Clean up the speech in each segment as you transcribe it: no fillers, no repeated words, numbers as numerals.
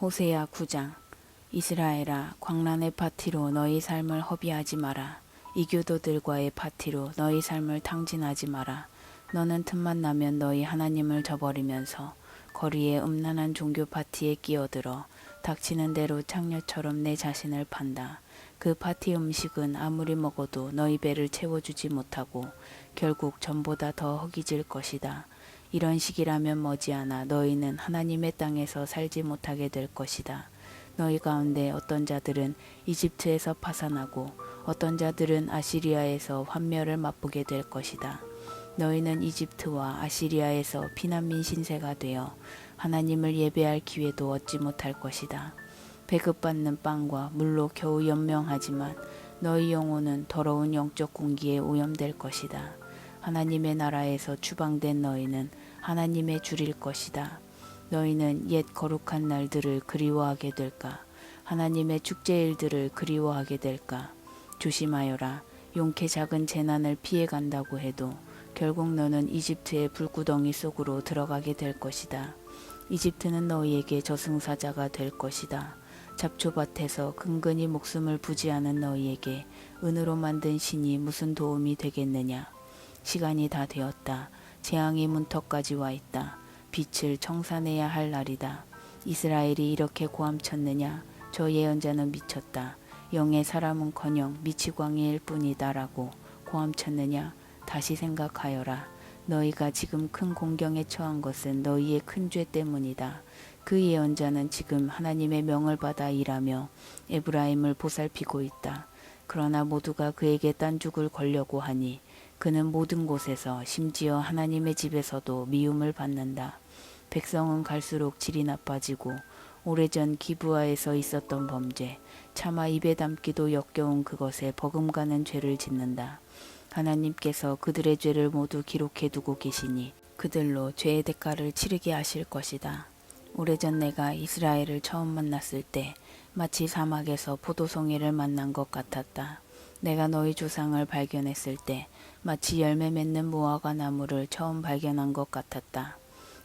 호세야 9장. 이스라엘아, 광란의 파티로 너희 삶을 허비하지 마라. 이교도들과의 파티로 너희 삶을 탕진하지 마라. 너는 틈만 나면 너희 하나님을 저버리면서 거리의 음란한 종교 파티에 끼어들어 닥치는 대로 창녀처럼 내 자신을 판다. 그 파티 음식은 아무리 먹어도 너희 배를 채워주지 못하고 결국 전보다 더 허기질 것이다. 이런 식이라면 머지않아 너희는 하나님의 땅에서 살지 못하게 될 것이다. 너희 가운데 어떤 자들은 이집트에서 파산하고 어떤 자들은 아시리아에서 환멸을 맛보게 될 것이다. 너희는 이집트와 아시리아에서 피난민 신세가 되어 하나님을 예배할 기회도 얻지 못할 것이다. 배급받는 빵과 물로 겨우 연명하지만 너희 영혼은 더러운 영적 공기에 오염될 것이다. 하나님의 나라에서 추방된 너희는 하나님의 줄일 것이다. 너희는 옛 거룩한 날들을 그리워하게 될까? 하나님의 축제일들을 그리워하게 될까? 조심하여라. 용케 작은 재난을 피해간다고 해도 결국 너는 이집트의 불구덩이 속으로 들어가게 될 것이다. 이집트는 너희에게 저승사자가 될 것이다. 잡초밭에서 근근히 목숨을 부지하는 너희에게 은으로 만든 신이 무슨 도움이 되겠느냐? 시간이 다 되었다. 재앙이 문턱까지 와 있다. 빛을 청산해야 할 날이다. 이스라엘이 이렇게 고함쳤느냐? 저 예언자는 미쳤다. 영의 사람은커녕 미치광이일 뿐이다 라고 고함쳤느냐? 다시 생각하여라. 너희가 지금 큰 공경에 처한 것은 너희의 큰 죄 때문이다. 그 예언자는 지금 하나님의 명을 받아 일하며 에브라임을 보살피고 있다. 그러나 모두가 그에게 딴죽을 걸려고 하니 그는 모든 곳에서 심지어 하나님의 집에서도 미움을 받는다. 백성은 갈수록 질이 나빠지고 오래전 기브아에서 있었던 범죄, 차마 입에 담기도 역겨운 그것에 버금가는 죄를 짓는다. 하나님께서 그들의 죄를 모두 기록해 두고 계시니 그들로 죄의 대가를 치르게 하실 것이다. 오래전 내가 이스라엘을 처음 만났을 때 마치 사막에서 포도송이를 만난 것 같았다. 내가 너희 조상을 발견했을 때 마치 열매 맺는 무화과 나무를 처음 발견한 것 같았다.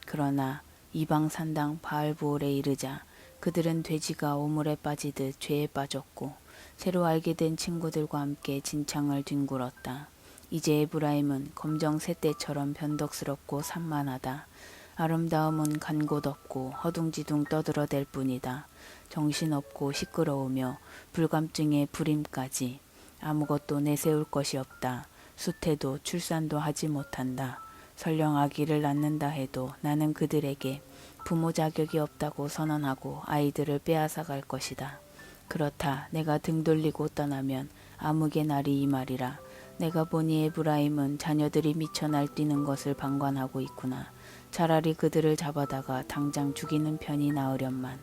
그러나 이방 산당 바알브올에 이르자 그들은 돼지가 오물에 빠지듯 죄에 빠졌고 새로 알게 된 친구들과 함께 진창을 뒹굴었다. 이제 에브라임은 검정 새떼처럼 변덕스럽고 산만하다. 아름다움은 간 곳 없고 허둥지둥 떠들어댈 뿐이다. 정신없고 시끄러우며 불감증에 불임까지. 아무것도 내세울 것이 없다. 수태도 출산도 하지 못한다. 설령 아기를 낳는다 해도 나는 그들에게 부모 자격이 없다고 선언하고 아이들을 빼앗아 갈 것이다. 그렇다. 내가 등 돌리고 떠나면 암흑의 날이 임하리라. 내가 보니 에브라임은 자녀들이 미쳐 날뛰는 것을 방관하고 있구나. 차라리 그들을 잡아다가 당장 죽이는 편이 나으련만.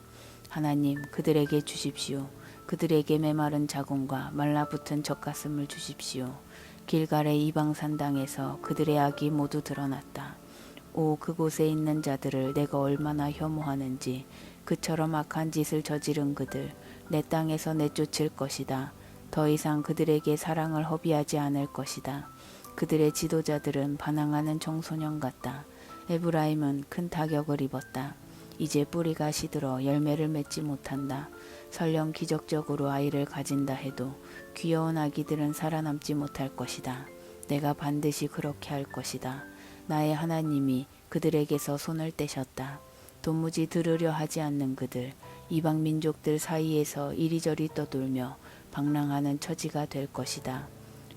하나님, 그들에게 주십시오. 그들에게 메마른 자궁과 말라붙은 젖가슴을 주십시오. 길갈의 이방 산당에서 그들의 악이 모두 드러났다. 오, 그곳에 있는 자들을 내가 얼마나 혐오하는지. 그처럼 악한 짓을 저지른 그들, 내 땅에서 내쫓을 것이다. 더 이상 그들에게 사랑을 허비하지 않을 것이다. 그들의 지도자들은 반항하는 청소년 같다. 에브라임은 큰 타격을 입었다. 이제 뿌리가 시들어 열매를 맺지 못한다. 설령 기적적으로 아이를 가진다 해도 귀여운 아기들은 살아남지 못할 것이다. 내가 반드시 그렇게 할 것이다. 나의 하나님이 그들에게서 손을 떼셨다. 도무지 들으려 하지 않는 그들, 이방 민족들 사이에서 이리저리 떠돌며 방랑하는 처지가 될 것이다.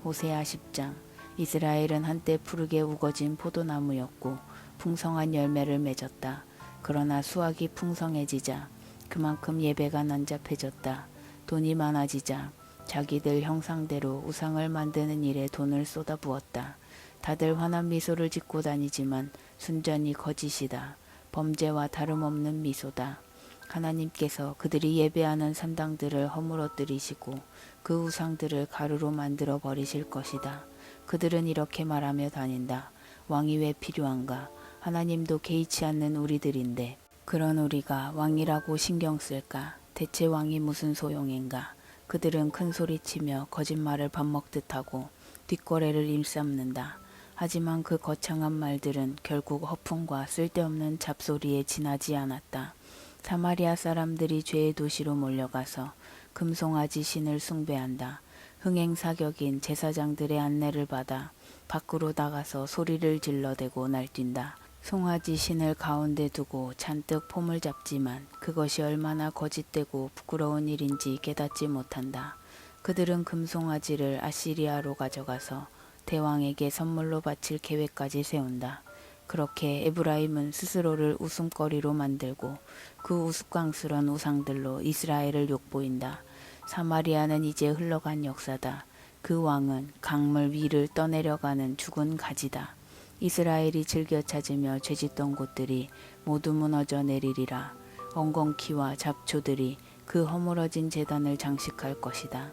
호세아 10장. 이스라엘은 한때 푸르게 우거진 포도나무였고 풍성한 열매를 맺었다. 그러나 수확이 풍성해지자 그만큼 예배가 난잡해졌다. 돈이 많아지자 자기들 형상대로 우상을 만드는 일에 돈을 쏟아부었다. 다들 환한 미소를 짓고 다니지만 순전히 거짓이다. 범죄와 다름없는 미소다. 하나님께서 그들이 예배하는 산당들을 허물어뜨리시고 그 우상들을 가루로 만들어 버리실 것이다. 그들은 이렇게 말하며 다닌다. 왕이 왜 필요한가? 하나님도 개의치 않는 우리들인데 그런 우리가 왕이라고 신경 쓸까? 대체 왕이 무슨 소용인가? 그들은 큰 소리치며 거짓말을 밥 먹듯 하고 뒷거래를 일삼는다. 하지만 그 거창한 말들은 결국 허풍과 쓸데없는 잡소리에 지나지 않았다. 사마리아 사람들이 죄의 도시로 몰려가서 금송아지 신을 숭배한다. 흥행사격인 제사장들의 안내를 받아 밖으로 나가서 소리를 질러대고 날뛴다. 송아지 신을 가운데 두고 잔뜩 폼을 잡지만 그것이 얼마나 거짓되고 부끄러운 일인지 깨닫지 못한다. 그들은 금송아지를 아시리아로 가져가서 대왕에게 선물로 바칠 계획까지 세운다. 그렇게 에브라임은 스스로를 웃음거리로 만들고 그 우스꽝스런 우상들로 이스라엘을 욕보인다. 사마리아는 이제 흘러간 역사다. 그 왕은 강물 위를 떠내려가는 죽은 가지다. 이스라엘이 즐겨 찾으며 죄짓던 곳들이 모두 무너져 내리리라. 엉겅퀴와 잡초들이 그 허물어진 제단을 장식할 것이다.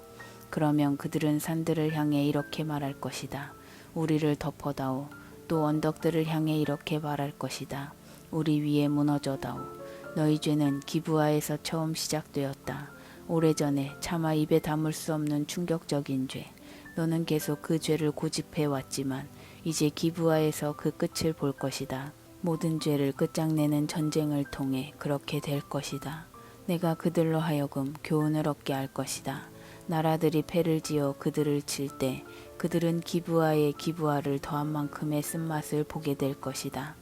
그러면 그들은 산들을 향해 이렇게 말할 것이다. 우리를 덮어다오. 또 언덕들을 향해 이렇게 말할 것이다. 우리 위에 무너져다오. 너희 죄는 기브아에서 처음 시작되었다. 오래전에 차마 입에 담을 수 없는 충격적인 죄. 너는 계속 그 죄를 고집해 왔지만 이제 기브아에서 그 끝을 볼 것이다. 모든 죄를 끝장내는 전쟁을 통해 그렇게 될 것이다. 내가 그들로 하여금 교훈을 얻게 할 것이다. 나라들이 패를 지어 그들을 칠 때 그들은 기브아에 기브아를 더한 만큼의 쓴맛을 보게 될 것이다.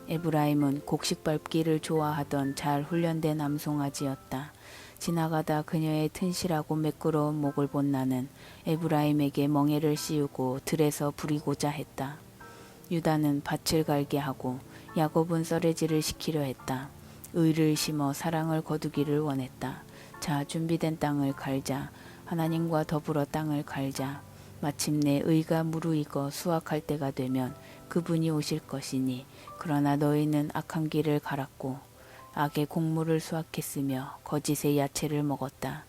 에브라임은 곡식 밟기를 좋아하던 잘 훈련된 암송아지였다. 지나가다 그녀의 튼실하고 매끄러운 목을 본 나는 에브라임에게 멍에를 씌우고 들에서 부리고자 했다. 유다는 밭을 갈게 하고 야곱은 썰매질을 시키려 했다. 의를 심어 사랑을 거두기를 원했다. 자, 준비된 땅을 갈자. 하나님과 더불어 땅을 갈자. 마침내 의가 무르익어 수확할 때가 되면 그분이 오실 것이니 그러나 너희는 악한 길을 갈았고 악의 곡물을 수확했으며 거짓의 야채를 먹었다.